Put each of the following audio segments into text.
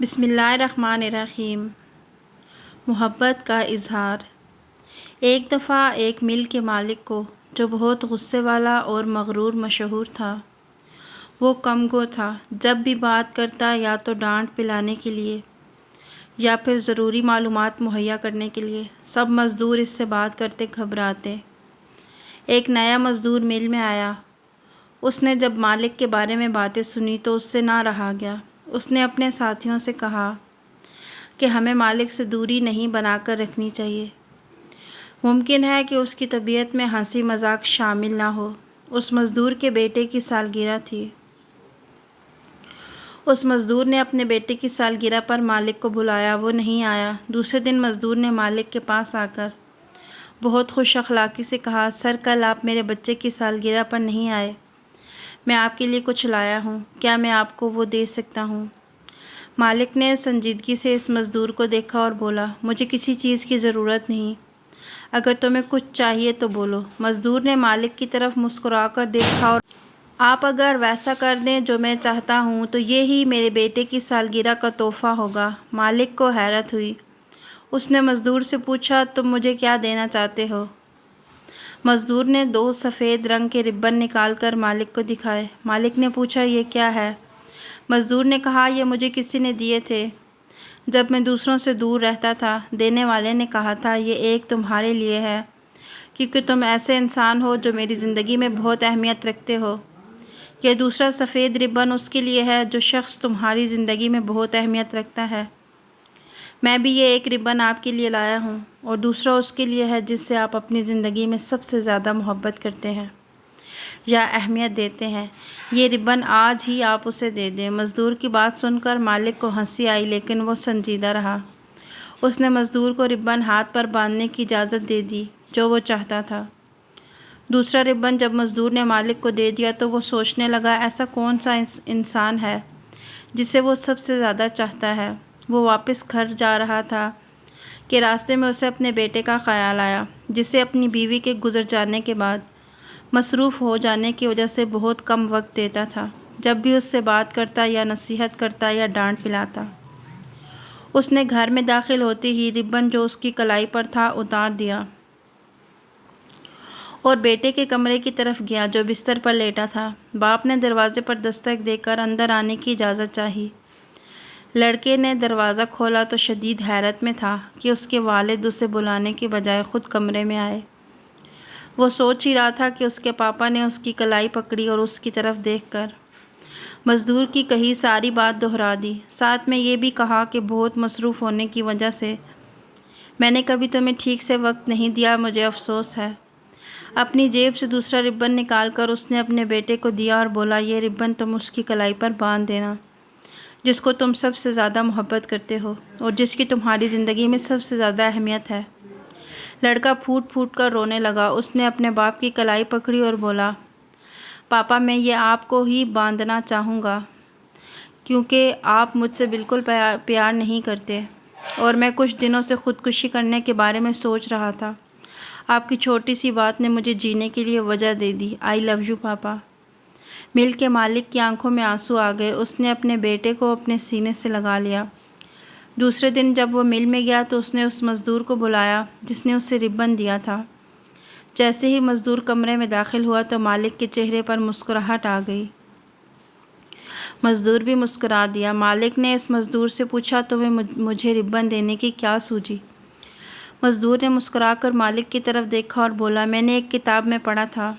بسم اللہ الرحمن الرحیم۔ محبت کا اظہار۔ ایک دفعہ ایک مل کے مالک کو، جو بہت غصے والا اور مغرور مشہور تھا، وہ کم گو تھا۔ جب بھی بات کرتا یا تو ڈانٹ پلانے کے لیے یا پھر ضروری معلومات مہیا کرنے کے لیے، سب مزدور اس سے بات کرتے گھبراتے۔ ایک نیا مزدور مل میں آیا۔ اس نے جب مالک کے بارے میں باتیں سنی تو اس سے نہ رہا گیا۔ اس نے اپنے ساتھیوں سے کہا کہ ہمیں مالک سے دوری نہیں بنا کر رکھنی چاہیے۔ ممکن ہے کہ اس کی طبیعت میں ہنسی مذاق شامل نہ ہو۔ اس مزدور کے بیٹے کی سالگرہ تھی۔ اس مزدور نے اپنے بیٹے کی سالگرہ پر مالک کو بلایا، وہ نہیں آیا۔ دوسرے دن مزدور نے مالک کے پاس آ کر بہت خوش اخلاقی سے کہا، سر کل آپ میرے بچے کی سالگرہ پر نہیں آئے، میں آپ کے لیے کچھ لایا ہوں، کیا میں آپ کو وہ دے سکتا ہوں؟ مالک نے سنجیدگی سے اس مزدور کو دیکھا اور بولا، مجھے کسی چیز کی ضرورت نہیں، اگر تمہیں کچھ چاہیے تو بولو۔ مزدور نے مالک کی طرف مسکرا کر دیکھا اور آپ اگر ویسا کر دیں جو میں چاہتا ہوں تو یہی میرے بیٹے کی سالگرہ کا تحفہ ہوگا۔ مالک کو حیرت ہوئی۔ اس نے مزدور سے پوچھا، تم مجھے کیا دینا چاہتے ہو؟ مزدور نے 2 سفید رنگ کے ربن نکال کر مالک کو دکھائے۔ مالک نے پوچھا، یہ کیا ہے؟ مزدور نے کہا، یہ مجھے کسی نے دیے تھے جب میں دوسروں سے دور رہتا تھا۔ دینے والے نے کہا تھا، یہ ایک تمہارے لیے ہے کیونکہ تم ایسے انسان ہو جو میری زندگی میں بہت اہمیت رکھتے ہو۔ یہ دوسرا سفید ربن اس کے لیے ہے جو شخص تمہاری زندگی میں بہت اہمیت رکھتا ہے۔ میں بھی یہ ایک ربن آپ کے لیے لایا ہوں، اور دوسرا اس کے لیے ہے جس سے آپ اپنی زندگی میں سب سے زیادہ محبت کرتے ہیں یا اہمیت دیتے ہیں۔ یہ ربن آج ہی آپ اسے دے دیں۔ مزدور کی بات سن کر مالک کو ہنسی آئی، لیکن وہ سنجیدہ رہا۔ اس نے مزدور کو ربن ہاتھ پر باندھنے کی اجازت دے دی جو وہ چاہتا تھا۔ دوسرا ربن جب مزدور نے مالک کو دے دیا تو وہ سوچنے لگا، ایسا کون سا انسان ہے جسے وہ سب سے زیادہ چاہتا ہے؟ وہ واپس گھر جا رہا تھا کہ راستے میں اسے اپنے بیٹے کا خیال آیا، جسے اپنی بیوی کے گزر جانے کے بعد مصروف ہو جانے کی وجہ سے بہت کم وقت دیتا تھا۔ جب بھی اس سے بات کرتا یا نصیحت کرتا یا ڈانٹ پلاتا۔ اس نے گھر میں داخل ہوتے ہی ربن جو اس کی کلائی پر تھا اتار دیا اور بیٹے کے کمرے کی طرف گیا جو بستر پر لیٹا تھا۔ باپ نے دروازے پر دستک دے کر اندر آنے کی اجازت چاہی۔ لڑکے نے دروازہ کھولا تو شدید حیرت میں تھا کہ اس کے والد اسے بلانے کے بجائے خود کمرے میں آئے۔ وہ سوچ ہی رہا تھا کہ اس کے پاپا نے اس کی کلائی پکڑی اور اس کی طرف دیکھ کر مزدور کی کہی ساری بات دہرا دی، ساتھ میں یہ بھی کہا کہ بہت مصروف ہونے کی وجہ سے میں نے کبھی تمہیں ٹھیک سے وقت نہیں دیا، مجھے افسوس ہے۔ اپنی جیب سے دوسرا ربن نکال کر اس نے اپنے بیٹے کو دیا اور بولا، یہ ربن تم اس کی کلائی پر باندھ دینا جس کو تم سب سے زیادہ محبت کرتے ہو اور جس کی تمہاری زندگی میں سب سے زیادہ اہمیت ہے۔ لڑکا پھوٹ پھوٹ کر رونے لگا۔ اس نے اپنے باپ کی کلائی پکڑی اور بولا، پاپا میں یہ آپ کو ہی باندھنا چاہوں گا کیونکہ آپ مجھ سے بالکل پیار نہیں کرتے اور میں کچھ دنوں سے خودکشی کرنے کے بارے میں سوچ رہا تھا۔ آپ کی چھوٹی سی بات نے مجھے جینے کے لیے وجہ دے دی۔ آئی لو یو پاپا۔ مل کے مالک کی آنکھوں میں آنسو آ گئے۔ اس نے اپنے بیٹے کو اپنے سینے سے لگا لیا۔ دوسرے دن جب وہ مل میں گیا تو اس نے اس مزدور کو بلایا جس نے اسے ربن دیا تھا۔ جیسے ہی مزدور کمرے میں داخل ہوا تو مالک کے چہرے پر مسکراہٹ آ گئی۔ مزدور بھی مسکرا دیا۔ مالک نے اس مزدور سے پوچھا، تمہیں مجھے ربن دینے کی کیا سوجی؟ مزدور نے مسکرا کر مالک کی طرف دیکھا اور بولا، میں نے ایک کتاب میں پڑھا تھا،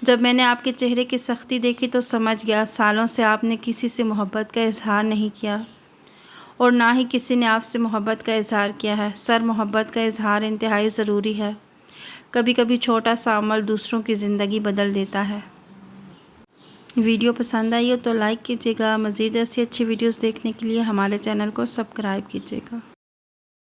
جب میں نے آپ کے چہرے کی سختی دیکھی تو سمجھ گیا سالوں سے آپ نے کسی سے محبت کا اظہار نہیں کیا اور نہ ہی کسی نے آپ سے محبت کا اظہار کیا ہے۔ سر، محبت کا اظہار انتہائی ضروری ہے۔ کبھی کبھی چھوٹا سا عمل دوسروں کی زندگی بدل دیتا ہے۔ ویڈیو پسند آئی ہو تو لائک کیجیے گا۔ مزید ایسی اچھی ویڈیوز دیکھنے کے لیے ہمارے چینل کو سبسکرائب کیجیے گا۔